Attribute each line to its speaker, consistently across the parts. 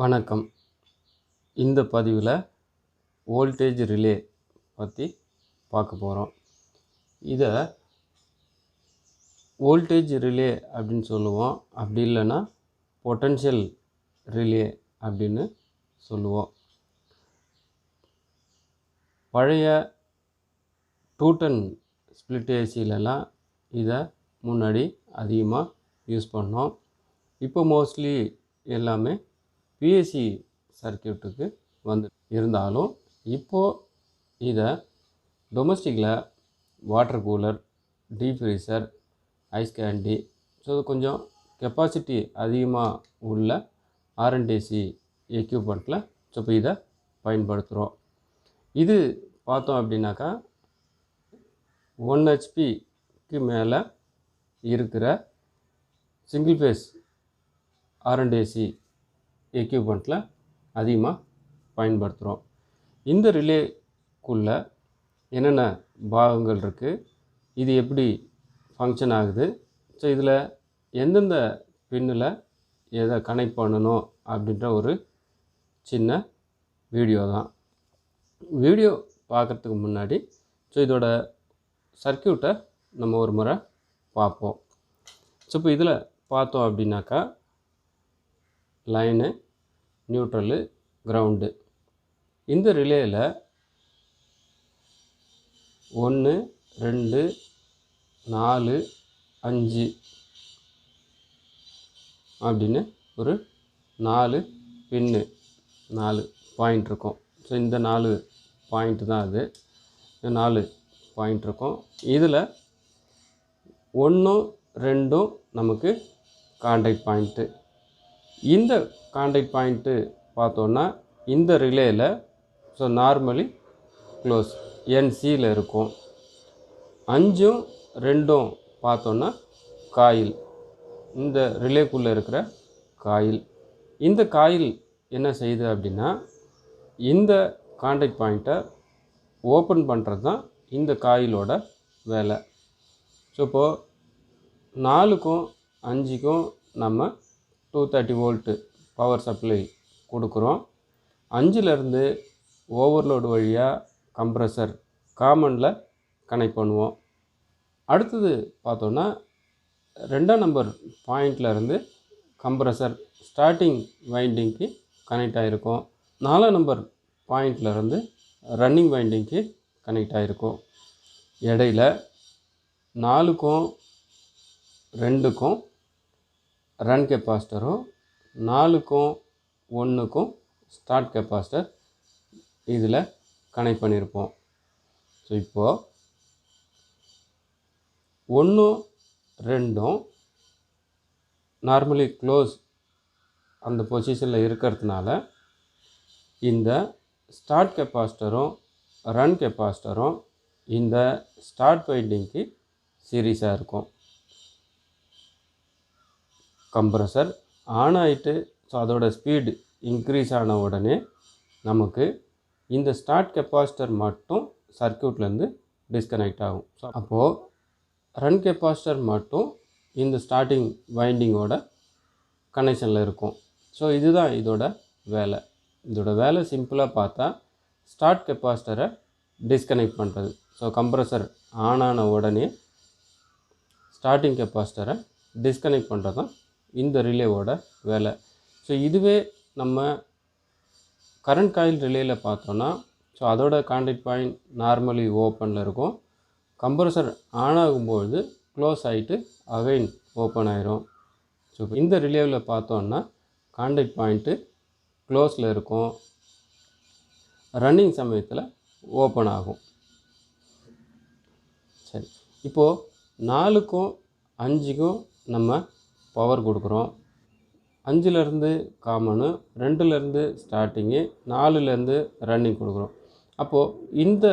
Speaker 1: வணக்கம். இந்த பதிவில் வோல்டேஜ் ரிலே பற்றி பார்க்க போகிறோம். இதை வோல்டேஜ் ரிலே அப்படின்னு சொல்லுவோம். அப்படி இல்லைன்னா பொட்டன்ஷியல் ரிலே அப்படின்னு சொல்லுவோம். பழைய 210 ஸ்ப்ளிட் ஏசிலலாம் இதை முன்னாடி அதிகமாக யூஸ் பண்ணோம். இப்போ மோஸ்ட்லி எல்லாமே பிஎஸ்சி சர்க்கியூட்டுக்கு வந்து இருந்தாலும் இப்போது இதை டொமஸ்டிக்கில் water cooler, deep freezer, ice candy, so கொஞ்சம் கெப்பாசிட்டி அதிகமாக உள்ள R&AC எக்யூப்மெண்ட்டில் ஸோ இப்போ இதை பயன்படுத்துகிறோம். இது பார்த்தோம் அப்படின்னாக்கா 1 HPக்கு மேலே இருக்கிற சிங்கிள் ஃபேஸ் R&AC எக்யூப்மெண்ட்டில் அதிகமாக பயன்படுத்துகிறோம். இந்த ரிலேக்குள்ளே என்னென்ன பாகங்கள் இருக்குது, இது எப்படி ஃபங்க்ஷன் ஆகுது, ஸோ இதில் எந்தெந்த பின்னில் எதை கனெக்ட் பண்ணணும் அப்படின்ற ஒரு சின்ன வீடியோ தான். வீடியோ பார்க்குறதுக்கு முன்னாடி ஸோ இதோட சர்க்கியூட்டை நம்ம ஒரு முறை பார்ப்போம். ஸோ இப்போ இதில் பார்த்தோம் அப்படின்னாக்கா லைனு, நியூட்ரலு, கிரவுண்டு. இந்த ரிலேயில் 1, 2, 4, 5 அப்படின்னு ஒரு 4 பின்னு 4 பாயிண்ட் இருக்கும். ஸோ இந்த 4 பாயிண்ட் தான் அது. 4 பாயிண்ட் இருக்கும். இதில் 1, 2 நமக்கு கான்டாக்ட் பாயிண்ட்டு. இந்த கான்டாக்ட் பாயிண்ட்டு பார்த்தோன்னா இந்த ரிலேயில் ஸோ நார்மலி க்ளோஸ் NCயில் இருக்கும். 5ம் 2ம் பார்த்தோன்னா காயில், இந்த ரிலேக்குள்ளே இருக்கிற காயில். இந்த காயில் என்ன செய்யுது அப்படின்னா இந்த கான்டாக்ட் பாயிண்ட்டை ஓப்பன் பண்ணுறது தான் இந்த காயிலோட வேலை. ஸோ இப்போது 4க்கும் 5க்கும் நம்ம 230 வோல்ட்டு பவர் சப்ளை கொடுக்குறோம். 5லேருந்து ஓவர்லோடு வழியாக கம்ப்ரெஸர் காமனில் கனெக்ட் பண்ணுவோம். அடுத்தது பார்த்தோன்னா 2ஆம் நம்பர் பாயிண்ட்லேருந்து கம்ப்ரெஸர் ஸ்டார்டிங் வைண்டிங்க்கு கனெக்ட் ஆகிருக்கும். 4ஆம் நம்பர் பாயிண்ட்லேருந்து ரன்னிங் வைண்டிங்க்கு கனெக்ட் ஆகிருக்கும். இடையில 4க்கும் 2க்கும் ரன் கெப்பாசிட்டரும் 4க்கும் 1க்கும் ஸ்டார்ட் கெப்பாசிட்டர் இதில் கனெக்ட் பண்ணியிருப்போம். ஸோ இப்போது 1, 2 நார்மலி க்ளோஸ் அந்த பொசிஷனில் இருக்கிறதுனால இந்த ஸ்டார்ட் கெப்பாசிட்டரும் ரன் கெப்பாசிட்டரும் இந்த ஸ்டார்ட் வைண்டிங்க்கு சீரீஸாக இருக்கும். கம்ப்ரெஸர் ஆன் ஆகிட்டு ஸோ அதோட ஸ்பீடு இன்க்ரீஸ் ஆன உடனே நமக்கு இந்த ஸ்டார்ட் கெப்பாசிட்டர் மட்டும் சர்க்கியூட்லேருந்து டிஸ்கனெக்ட் ஆகும். ஸோ அப்போது ரன் கெப்பாசிட்டர் மட்டும் இந்த ஸ்டார்டிங் வைண்டிங்கோட கனெக்ஷனில் இருக்கும். ஸோ இதுதான் இதோட வேலை. இதோட வேலை சிம்பிளாக பார்த்தா ஸ்டார்ட் கெப்பாசிட்டரை டிஸ்கனெக்ட் பண்ணுறது. ஸோ கம்ப்ரெஸர் ஆன் ஆன உடனே ஸ்டார்டிங் கெப்பாசிட்டரை டிஸ்கனெக்ட் பண்ணுறது தான் இந்த ரிலேவோட வேலை. ஸோ இதுவே நம்ம கரண்ட் காயில் ரிலேயில் பார்த்தோன்னா ஸோ அதோட கான்டாக்ட் பாயிண்ட் நார்மலி ஓப்பனில் இருக்கும். கம்ப்ரெஸர் ஆன் ஆகும்பொழுது க்ளோஸ் ஆகிட்டு அகைன் ஓப்பன் ஆயிரும். ஸோ இந்த ரிலேவில் பார்த்தோன்னா கான்டாக்ட் பாயிண்ட்டு க்ளோஸில் இருக்கும், ரன்னிங் சமயத்தில் ஓப்பன் ஆகும். சரி, இப்போது 4க்கும் 5க்கும் நம்ம பவர் கொடுக்குறோம். 5லேருந்து காமனு, 2லேருந்து ஸ்டார்டிங்கு, 4லேருந்து ரன்னிங் கொடுக்குறோம். அப்போது இந்த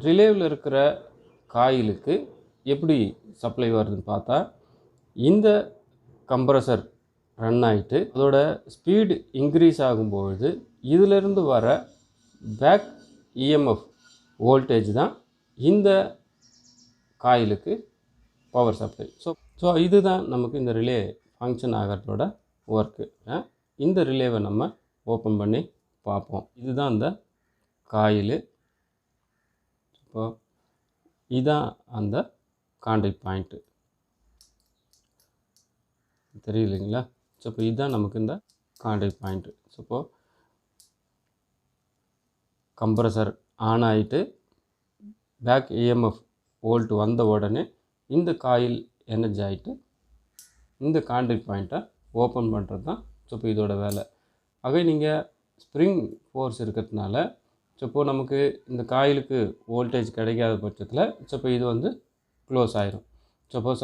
Speaker 1: ரிலேவில் இருக்கிற காயிலுக்கு எப்படி சப்ளை வருதுன்னு பார்த்தா இந்த கம்ப்ரெஸர் ரன் ஆகிட்டு அதோட ஸ்பீடு இன்க்ரீஸ் ஆகும்பொழுது இதிலிருந்து வர பேக் EMF வோல்டேஜ் தான் இந்த காயிலுக்கு பவர் சப்ளை. ஸோ இதுதான் நமக்கு இந்த ரிலே ஃபங்க்ஷன் ஆகிறதோட ஒர்க்கு. இந்த ரிலேவை நம்ம ஓப்பன் பண்ணி பார்ப்போம். இதுதான் அந்த காயில். இப்போ இதான் அந்த கான்டாக்ட் பாயிண்ட்டு தெரியலைங்களா? ஸோ இப்போ இதுதான் நமக்கு இந்த கான்டாக்ட் பாயிண்ட்டு. ஸோ இப்போது கம்ப்ரஸர் ஆன் ஆகிட்டு பேக் EMF வோல்ட் வந்த உடனே இந்த காயில் எனர்ஜி ஆகிட்டு இந்த கான்டாக்ட் பாயிண்ட்டை ஓப்பன் பண்ணுறது தான் ஸோ இப்போ இதோட வேலை. ஆகவே நீங்கள் ஸ்ப்ரிங் ஃபோர்ஸ் இருக்கிறதுனால ஸோ இப்போது நமக்கு இந்த காயிலுக்கு வோல்டேஜ் கிடைக்காத பட்சத்தில் ஸோ இப்போ இது வந்து க்ளோஸ் ஆயிரும். சப்போஸ்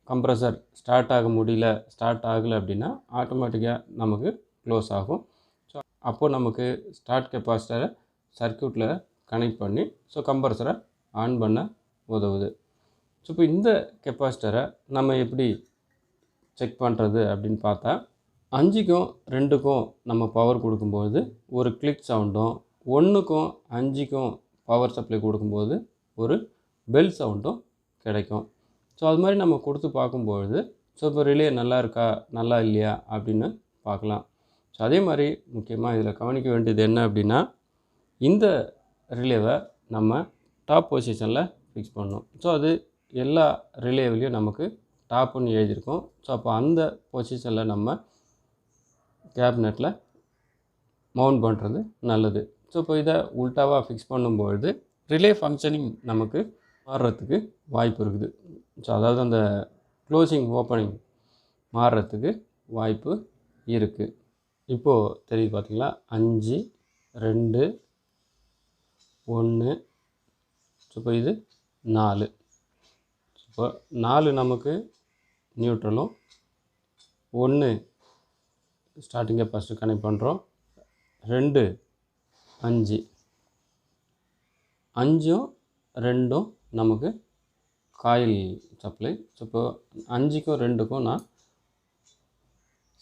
Speaker 1: கம்ப்ரஸர் ஸ்டார்ட் ஆக முடியல, ஸ்டார்ட் ஆகலை அப்படின்னா ஆட்டோமேட்டிக்காக நமக்கு க்ளோஸ் ஆகும். ஸோ அப்போது நமக்கு ஸ்டார்ட் கெப்பாசிட்டரை சர்க்யூட்டில் கனெக்ட் பண்ணி ஸோ கம்ப்ரஸரை ஆன் பண்ண உதவுது. ஸோ இப்போ இந்த கெப்பாசிட்டரை நம்ம எப்படி செக் பண்ணுறது அப்படின்னு பார்த்தா 5க்கும் 2க்கும் நம்ம பவர் கொடுக்கும்போது ஒரு கிளிக் சவுண்டும், 1க்கும் 5க்கும் பவர் சப்ளை கொடுக்கும்போது ஒரு பெல் சவுண்டும் கிடைக்கும். ஸோ அது மாதிரி நம்ம கொடுத்து பார்க்கும்பொழுது ஸோ இப்போ ரிலே நல்லா இருக்கா நல்லா இல்லையா அப்படின்னு பார்க்கலாம். ஸோ அதே மாதிரி முக்கியமாக இதில் கவனிக்க வேண்டியது என்ன அப்படின்னா இந்த ரிலேவை நம்ம டாப் பொசிஷனில் ஃபிக்ஸ் பண்ணணும். ஸோ அது எல்லா ரிலேவிலையும் நமக்கு டாப்புன்னு எழுதியிருக்கோம். ஸோ அப்போ அந்த பொசிஷனில் நம்ம கேபினெட்டில் மவுண்ட் பண்ணுறது நல்லது. ஸோ இப்போ இதை உல்ட்டாவாக ஃபிக்ஸ் பண்ணும்பொழுது ரிலே ஃபங்க்ஷனிங் நமக்கு மாறுறதுக்கு வாய்ப்பு இருக்குது. ஸோ அதாவது அந்த க்ளோசிங் ஓப்பனிங் மாறுறதுக்கு வாய்ப்பு இருக்குது. இப்போது தெரியுது பார்த்தீங்களா? 5, 2, 1. ஸோ இப்போ இது 4. இப்போ 4 நமக்கு நியூட்ரலும், 1 ஸ்டார்டிங்கை ஃபஸ்ட்டு கனெக்ட் பண்ணுறோம், 2 5. 5ம் 2ம் நமக்கு காயில் சப்ளை. ஸோ இப்போ 5க்கும் 2க்கும் நான்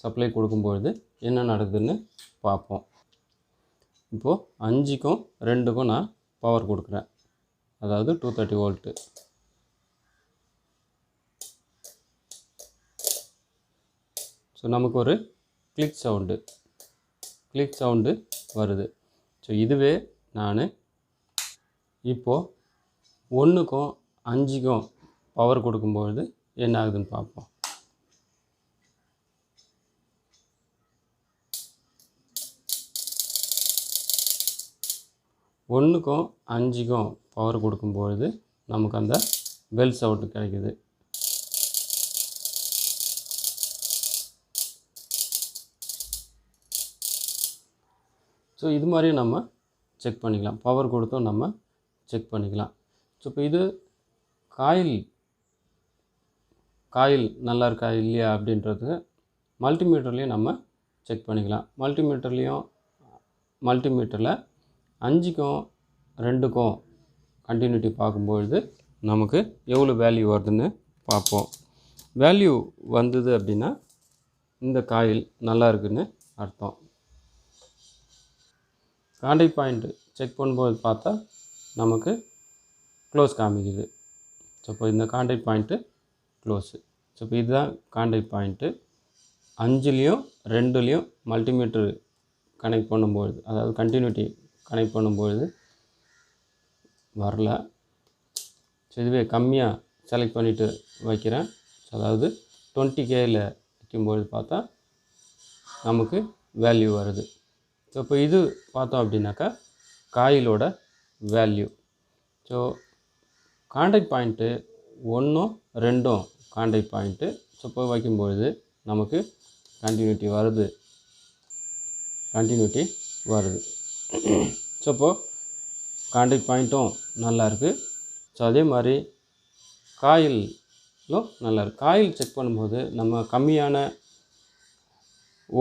Speaker 1: சப்ளை கொடுக்கும்பொழுது என்ன நடக்குதுன்னு பார்ப்போம். இப்போது 5க்கும் 2க்கும் நான் பவர் கொடுக்குறேன், அதாவது 230 வோல்ட்டு. ஸோ நமக்கு ஒரு கிளிக் சவுண்டு வருது. ஸோ இதுவே நான் இப்போது 1க்கும் 5க்கும் பவர் கொடுக்கும்பொழுது என்ன ஆகுதுன்னு பார்ப்போம். ஒன்றுக்கும் 5க்கும் பவர் கொடுக்கும்பொழுது நமக்கு அந்த பெல் சவுண்டு கிடைக்குது. ஸோ இது மாதிரி நம்ம செக் பண்ணிக்கலாம், பவர் கொடுத்தும் நம்ம செக் பண்ணிக்கலாம். ஸோ இப்போ இது காயில் நல்லா இருக்கா இல்லையா அப்படின்றது மல்டிமீட்டர்லேயும் நம்ம செக் பண்ணிக்கலாம். மல்டிமீட்டரில் 5க்கும் 2க்கும் கண்டினியூட்டி பார்க்கும்பொழுது நமக்கு எவ்வளோ வேல்யூ வருதுன்னு பார்ப்போம். வேல்யூ வந்தது அப்படின்னா இந்த காயில் நல்லா இருக்குன்னு அர்த்தம். கான்டாக்ட் பாயிண்ட் செக் பண்ணும்போது பார்த்தா நமக்கு க்ளோஸ் காமிக்குது. ஸோ இப்போ இந்த கான்டாக்ட் பாயிண்ட்டு க்ளோஸு. ஸோ இப்போ இதுதான் கான்டாக்ட் பாயிண்ட்டு. 5லேயும் 2லேயும் மல்டிமீட்ரு கனெக்ட் பண்ணும்பொழுது, அதாவது கண்டினியூட்டி கனெக்ட் பண்ணும்பொழுது வரல. ஸோ இதுவே கம்மியாக செலக்ட் பண்ணிவிட்டு வைக்கிறேன். ஸோ அதாவது 20Kயில் வைக்கும்பொழுது பார்த்தா நமக்கு வேல்யூ வருது. ஸோ இப்போ இது பார்த்தோம் அப்படின்னாக்கா காயிலோட வேல்யூ. ஸோ கான்டாக்ட் பாயிண்ட்டு 1ம் 2ம் கான்டாக்ட் பாயிண்ட்டு. ஸோ இப்போ வைக்கும்பொழுது நமக்கு கண்டினியூட்டி வருது. ஸோ இப்போது கான்டாக்ட் பாயிண்ட்டும் நல்லாயிருக்கு. ஸோ அதே மாதிரி காயிலும் நல்லாயிருக்கு. காயில் செக் பண்ணும்போது நம்ம கம்மியான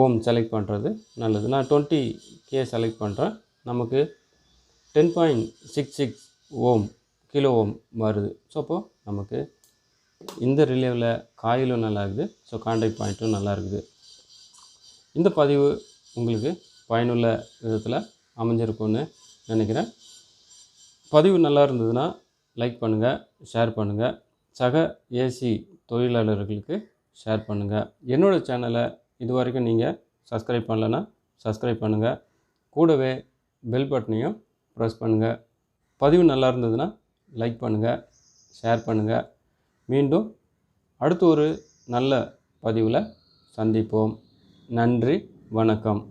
Speaker 1: ஓம் செலக்ட் பண்ணுறது நல்லது. நான் 20K செலக்ட் பண்ணுறேன். நமக்கு 10.66 கிலோ ஓம் வருது. ஸோ அப்போது நமக்கு இந்த ரிலேவில் காயிலும் நல்லா இருக்குது. ஸோ கான்டாக்ட் பாயிண்ட்டும் நல்லா இருக்குது. இந்த பதிவு உங்களுக்கு பயனுள்ள விதத்தில் அமைஞ்சிருக்கும்னு நினைக்கிறேன். பதிவு நல்லா இருந்ததுன்னா லைக் பண்ணுங்கள், ஷேர் பண்ணுங்கள், சக ஏசி தொழிலாளர்களுக்கு ஷேர் பண்ணுங்கள். என்னோடய சேனலை இது வரைக்கும் நீங்கள் சப்ஸ்கிரைப் பண்ணலைன்னா சப்ஸ்கிரைப் பண்ணுங்கள். கூடவே பெல் பட்டனையும் ப்ரெஸ் பண்ணுங்கள். பதிவு நல்லா இருந்ததுன்னா லைக் பண்ணுங்கள், ஷேர் பண்ணுங்கள். மீண்டும் அடுத்து ஒரு நல்ல பதிவில் சந்திப்போம். நன்றி, வணக்கம்.